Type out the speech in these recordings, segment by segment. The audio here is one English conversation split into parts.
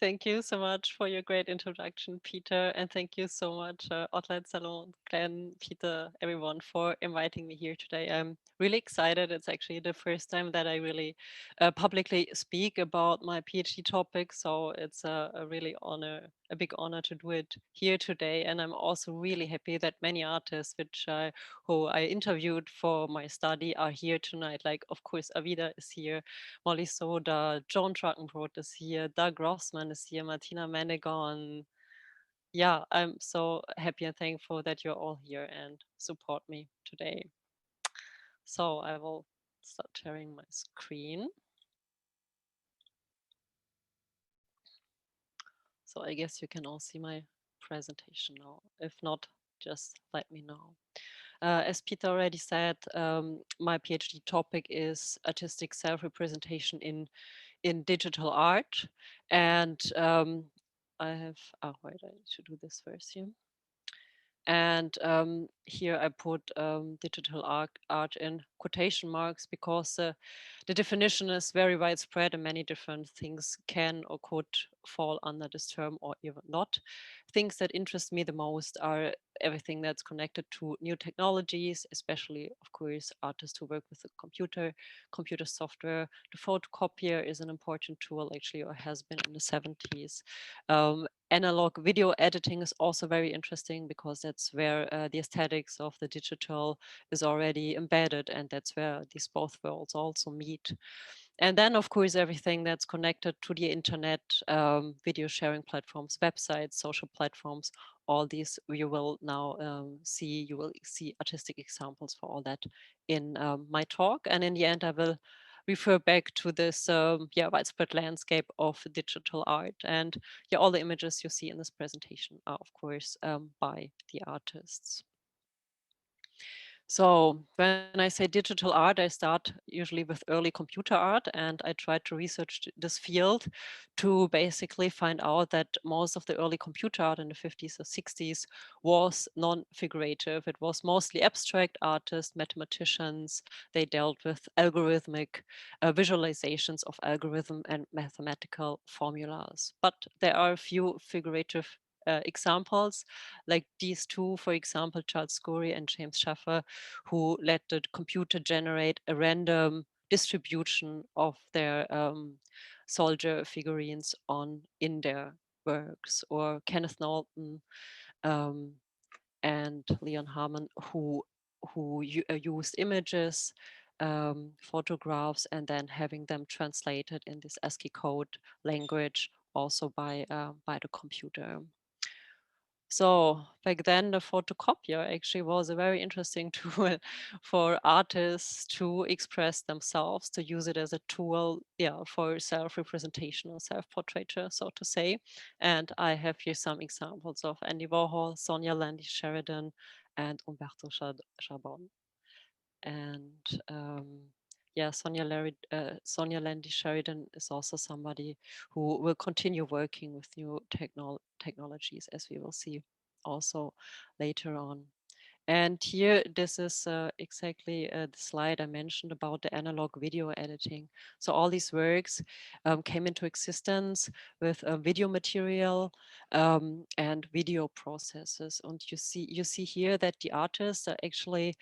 Thank you so much for your great introduction, Peter. And thank you so much, Otlet Salon, Glenn, Peter, everyone, for inviting me here today. I'm really excited. It's actually the first time that I really publicly speak about my PhD topic. So it's a really honor, a big honor to do it here today. And I'm also really happy that many artists who I interviewed for my study are here tonight. Like, of course, Avida is here, Molly Soda, Joan Trockenbrot is here, Doug Rossman is here, Martina Menegon. Yeah, I'm so happy and thankful that you're all here and support me today. So I will start sharing my screen. So I guess you can all see my presentation now. If not, just let me know. As Peter already said, my PhD topic is artistic self-representation in digital art. And I have, oh, wait, I need to do this first here. And here I put digital art in quotation marks because the definition is very widespread and many different things can or could fall under this term or even not. Things that interest me the most are everything that's connected to new technologies, especially, of course, artists who work with the computer software. The photocopier is an important tool, actually, or has been in the 70s. Analog video editing is also very interesting because that's where the aesthetics of the digital is already embedded, and that's where these both worlds also meet. And then, of course, everything that's connected to the internet, video sharing platforms, websites, social platforms, all these you will now you will see artistic examples for all that in my talk. And in the end, I will refer back to this widespread landscape of digital art. And yeah, all the images you see in this presentation are, of course, by the artists. So when I say digital art, I start usually with early computer art, and I try to research this field to basically find out that most of the early computer art in the 50s or 60s was non-figurative. It was mostly abstract artists, mathematicians. They dealt with algorithmic visualizations of algorithm and mathematical formulas. But there are a few figurative examples, like these two, for example, Charles Scurry and James Schaffer, who let the computer generate a random distribution of their soldier figurines in their works, or Kenneth Norton um, and Leon Harmon, who used images, photographs, and then having them translated in this ASCII code language, also by the computer. So back then, the photocopier actually was a very interesting tool for artists to express themselves, to use it as a tool, for self-representation or self-portraiture, so to say. And I have here some examples of Andy Warhol, Sonia Landy Sheridan, and Umberto Charbon. And Sonia Landy Sheridan is also somebody who will continue working with new technologies, as we will see also later on. And here, this is exactly the slide I mentioned about the analog video editing. So all these works came into existence with video material and video processes. And you see here that the artists are actually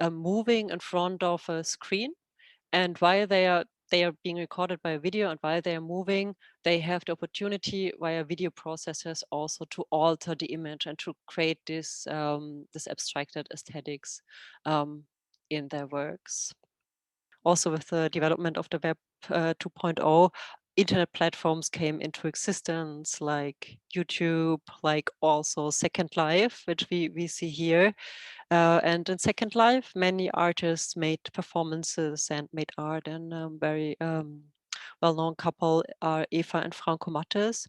moving in front of a screen, and while they are being recorded by a video, and while they are moving, they have the opportunity via video processors also to alter the image and to create this abstracted aesthetics in their works. Also, with the development of the Web 2.0, internet platforms came into existence, like YouTube, like also Second Life, which we see here. And in Second Life, many artists made performances and made art, and very well-known couple are Eva and Franco Mattes,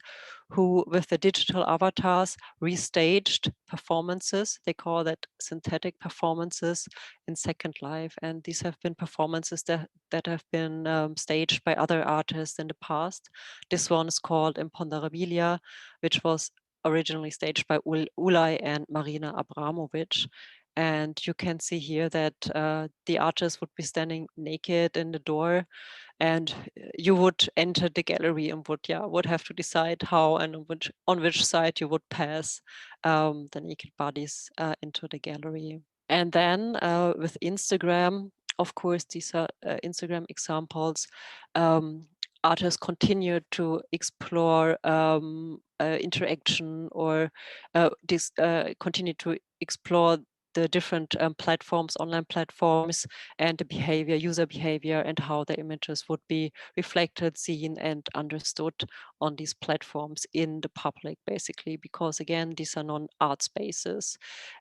who with the digital avatars restaged performances. They call that synthetic performances in Second Life. And these have been performances that have been staged by other artists in the past. This one is called Imponderabilia, which was originally staged by Ulay and Marina Abramovic. And you can see here that the artist would be standing naked in the door, and you would enter the gallery and would have to decide how and on which side you would pass the naked bodies into the gallery. And then with Instagram, of course, these are Instagram examples. Artists continue to explore interaction, or continue to explore the different platforms, online platforms, and the behavior, user behavior, and how the images would be reflected, seen, and understood on these platforms in the public, basically, because again, these are non-art spaces.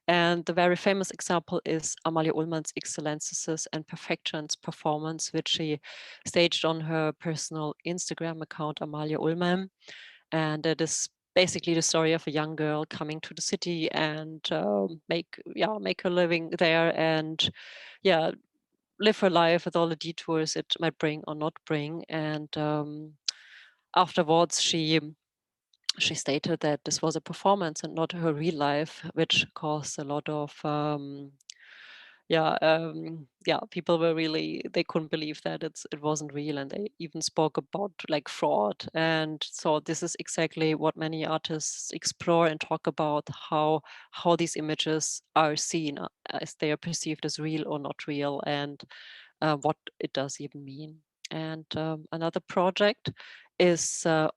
And the very famous example is Amalie Ullmann's Excellences and Perfections performance, which she staged on her personal Instagram account, Amalie Ullmann. And it is basically the story of a young girl coming to the city and make her living there, and live her life with all the detours it might bring or not bring. And afterwards, she stated that this was a performance and not her real life, which caused a lot of people were really, they couldn't believe that it wasn't real, and they even spoke about like fraud. And so this is exactly what many artists explore and talk about, how these images are seen, as they are perceived as real or not real, and what it does even mean. And another project is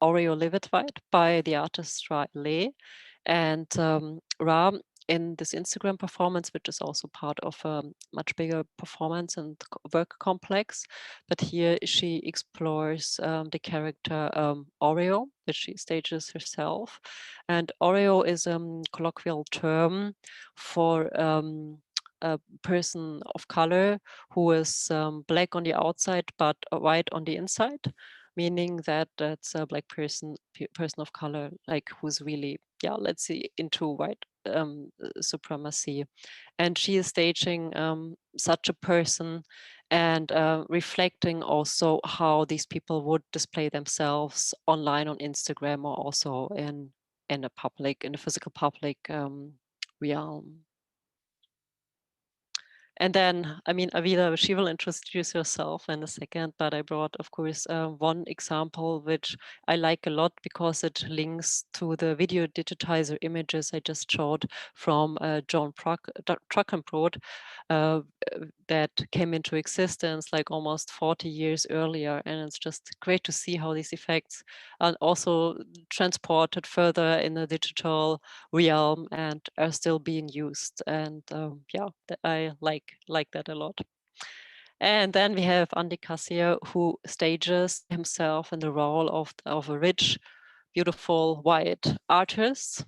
Oreo Live It Right by the artist Ra Le. And Ra, in this Instagram performance, which is also part of a much bigger performance and work complex, but here she explores the character Oreo, which she stages herself. And Oreo is a colloquial term for a person of color who is black on the outside but white on the inside, meaning that that's a black person of color, like who's really, let's see, into white supremacy. And she is staging such a person, and reflecting also how these people would display themselves online on Instagram, or also in a physical public realm. And then, I mean, Avida, she will introduce herself in a second, but I brought, of course, one example which I like a lot because it links to the video digitizer images I just showed from John Truckenbrod, that came into existence like almost 40 years earlier. And it's just great to see how these effects are also transported further in the digital realm and are still being used. And I like that a lot. And then we have Andy Kassier, who stages himself in the role of a rich, beautiful white artist,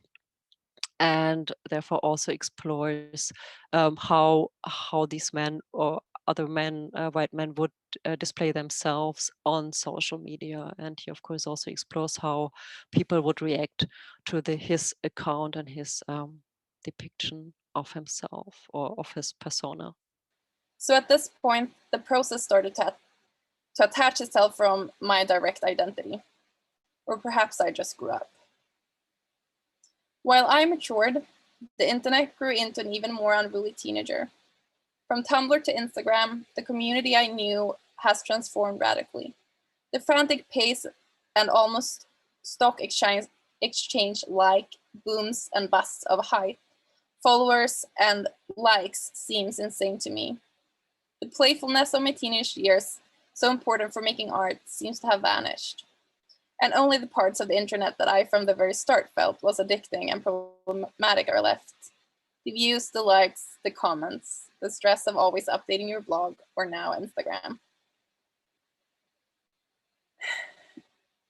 and therefore also explores how these men or other men, white men, would display themselves on social media. And he, of course, also explores how people would react to his account and his depiction of himself or of his persona. So at this point, the process started to attach itself from my direct identity. Or perhaps I just grew up. While I matured, the internet grew into an even more unruly teenager. From Tumblr to Instagram, the community I knew has transformed radically. The frantic pace and almost stock exchange-like booms and busts of hype, followers, and likes seems insane to me. The playfulness of my teenage years, so important for making art, seems to have vanished. And only the parts of the internet that I from the very start felt was addicting and problematic are left. The views, the likes, the comments, the stress of always updating your blog, or now Instagram.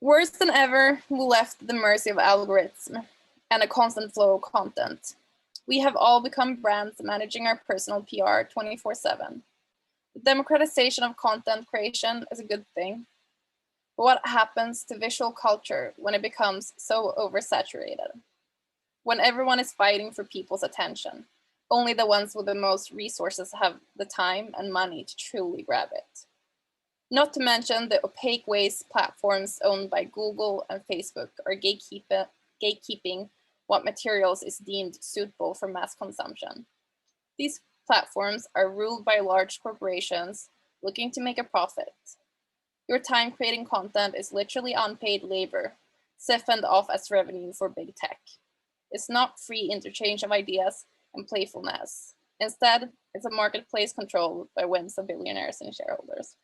Worse than ever, we left the mercy of algorithms and a constant flow of content. We have all become brands managing our personal PR 24/7. The democratization of content creation is a good thing. But what happens to visual culture when it becomes so oversaturated? When everyone is fighting for people's attention, only the ones with the most resources have the time and money to truly grab it. Not to mention the opaque ways platforms owned by Google and Facebook are gatekeeping what materials is deemed suitable for mass consumption. These platforms are ruled by large corporations looking to make a profit. Your time creating content is literally unpaid labor, siphoned off as revenue for big tech. It's not free interchange of ideas and playfulness. Instead, it's a marketplace controlled by whims of billionaires and shareholders.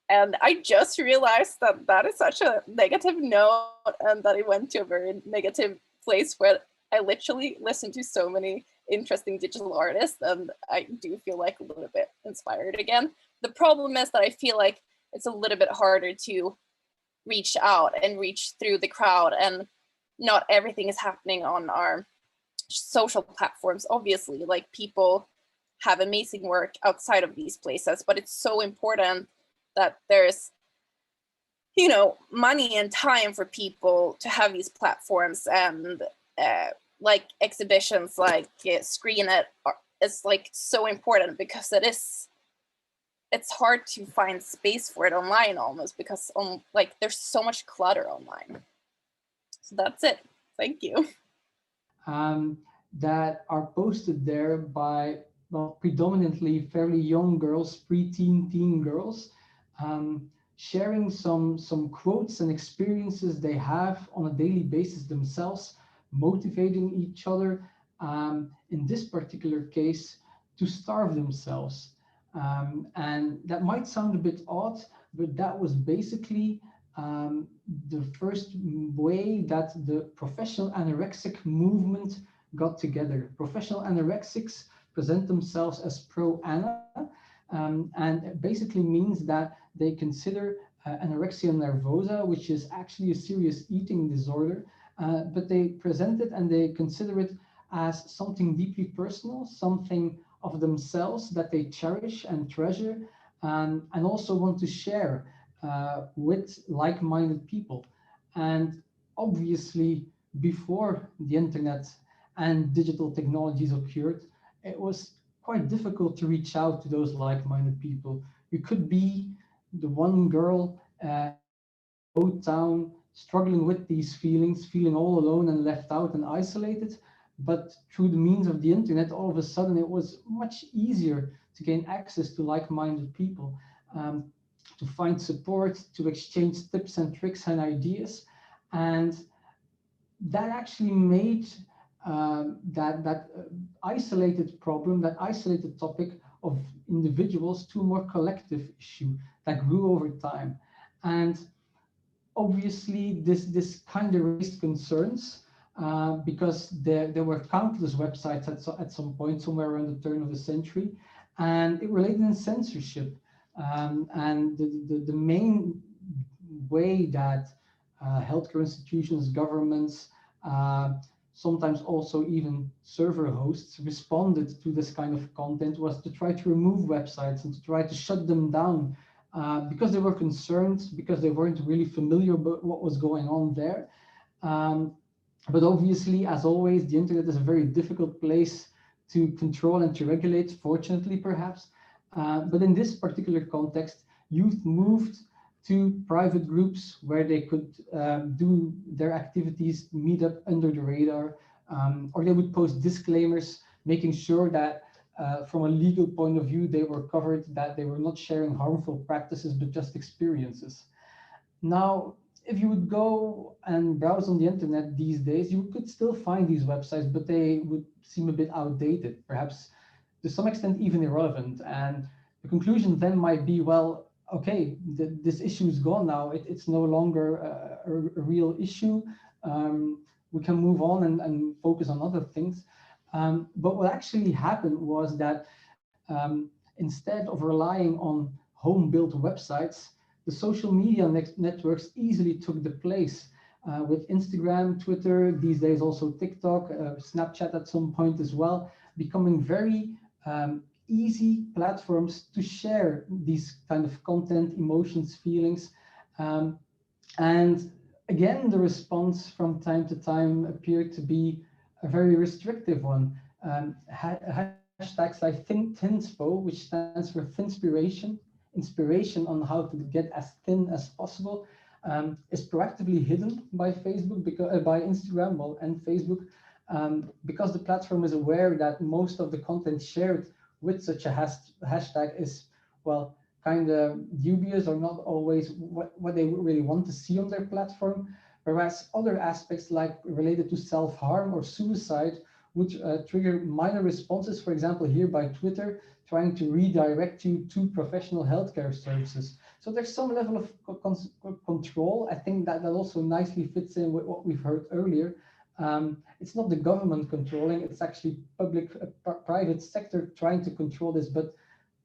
And I just realized that that is such a negative note and that it went to a very negative place where I literally listen to so many interesting digital artists and I do feel like a little bit inspired again. The problem is that I feel like it's a little bit harder to reach out and reach through the crowd, and not everything is happening on our social platforms. Obviously, like, people have amazing work outside of these places, but it's so important that there's, you know, money and time for people to have these platforms, and like exhibitions like Screen It is like so important because it's hard to find space for it online almost because like there's so much clutter online. So that's it. Thank you. That are posted there by, well, predominantly fairly young girls, preteen, teen girls, sharing some quotes and experiences they have on a daily basis themselves, motivating each other, in this particular case, to starve themselves. And that might sound a bit odd, but that was basically the first way that the professional anorexic movement got together. Professional anorexics present themselves as pro-ana, and it basically means that they consider anorexia nervosa, which is actually a serious eating disorder, but they present it and they consider it as something deeply personal, something of themselves that they cherish and treasure, and also want to share with like-minded people. And obviously, before the internet and digital technologies occurred, it was quite difficult to reach out to those like-minded people. You could be the one girl in a remote town struggling with these feelings, feeling all alone and left out and isolated. But through the means of the internet, all of a sudden it was much easier to gain access to like-minded people, to find support, to exchange tips and tricks and ideas. And that actually made that isolated problem, that isolated topic of individuals, to a more collective issue that grew over time. And obviously, this kind of raised concerns because there were countless websites at some point, somewhere around the turn of the century, and it related in censorship. And the main way that healthcare institutions, governments, sometimes also even server hosts responded to this kind of content was to try to remove websites and to try to shut them down because they were concerned, because they weren't really familiar with what was going on there. But obviously, as always, the internet is a very difficult place to control and to regulate, fortunately, perhaps. But in this particular context, youth moved to private groups where they could do their activities, meet up under the radar, or they would post disclaimers, making sure that from a legal point of view, they were covered, that they were not sharing harmful practices, but just experiences. Now, if you would go and browse on the internet these days, you could still find these websites, but they would seem a bit outdated, perhaps to some extent even irrelevant. And the conclusion then might be, well, okay, this issue is gone now. It's no longer a real issue. We can move on and focus on other things. But what actually happened was that instead of relying on home-built websites, the social media networks easily took the place with Instagram, Twitter, these days also TikTok, Snapchat at some point as well, becoming very easy platforms to share these kind of content, emotions, feelings. And again, the response from time to time appeared to be a very restrictive one. Hashtags like thinspo, which stands for thinspiration, inspiration on how to get as thin as possible, is proactively hidden by Facebook, by Instagram, well, and Facebook, because the platform is aware that most of the content shared with such a hashtag is, well, kind of dubious or not always what they really want to see on their platform, whereas other aspects like related to self-harm or suicide would trigger minor responses, for example, here by Twitter, trying to redirect you to professional healthcare services. So there's some level of control. I think that also nicely fits in with what we've heard earlier. It's not the government controlling, it's actually private sector trying to control this, but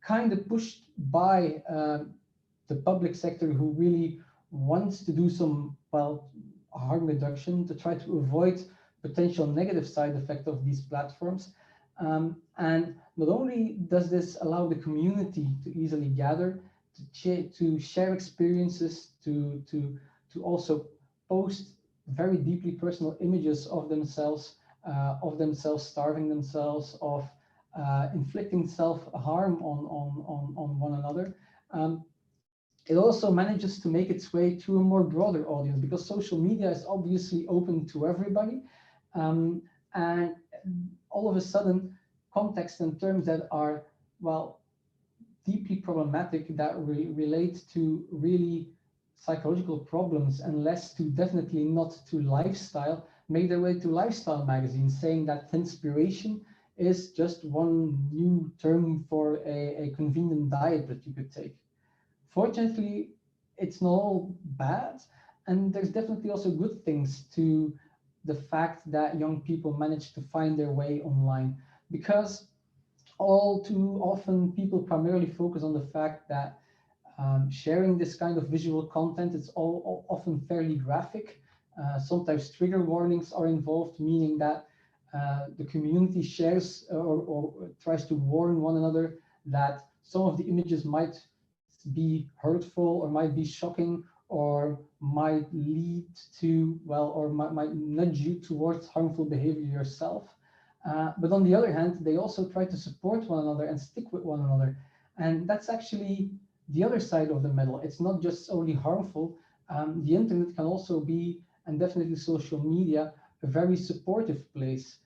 kind of pushed by the public sector, who really wants to do some, well, harm reduction to try to avoid potential negative side effect of these platforms. And not only does this allow the community to easily gather, to share experiences, to also post very deeply personal images of themselves starving themselves, of inflicting self-harm on one another. It also manages to make its way to a more broader audience, because social media is obviously open to everybody. And all of a sudden, context and terms that are, well, deeply problematic, that relate to really psychological problems and less to, definitely not to lifestyle, make their way to lifestyle magazines, saying that inspiration is just one new term for a convenient diet that you could take. Fortunately, it's not all bad, and there's definitely also good things to the fact that young people manage to find their way online, because all too often people primarily focus on the fact that sharing this kind of visual content is all often fairly graphic. Sometimes trigger warnings are involved, meaning that the community shares or tries to warn one another that some of the images might be hurtful or might be shocking or might lead to, well, or might nudge you towards harmful behavior yourself. But on the other hand, they also try to support one another and stick with one another. And that's actually the other side of the medal. It's not just only harmful. The internet can also be, and definitely social media, a very supportive place.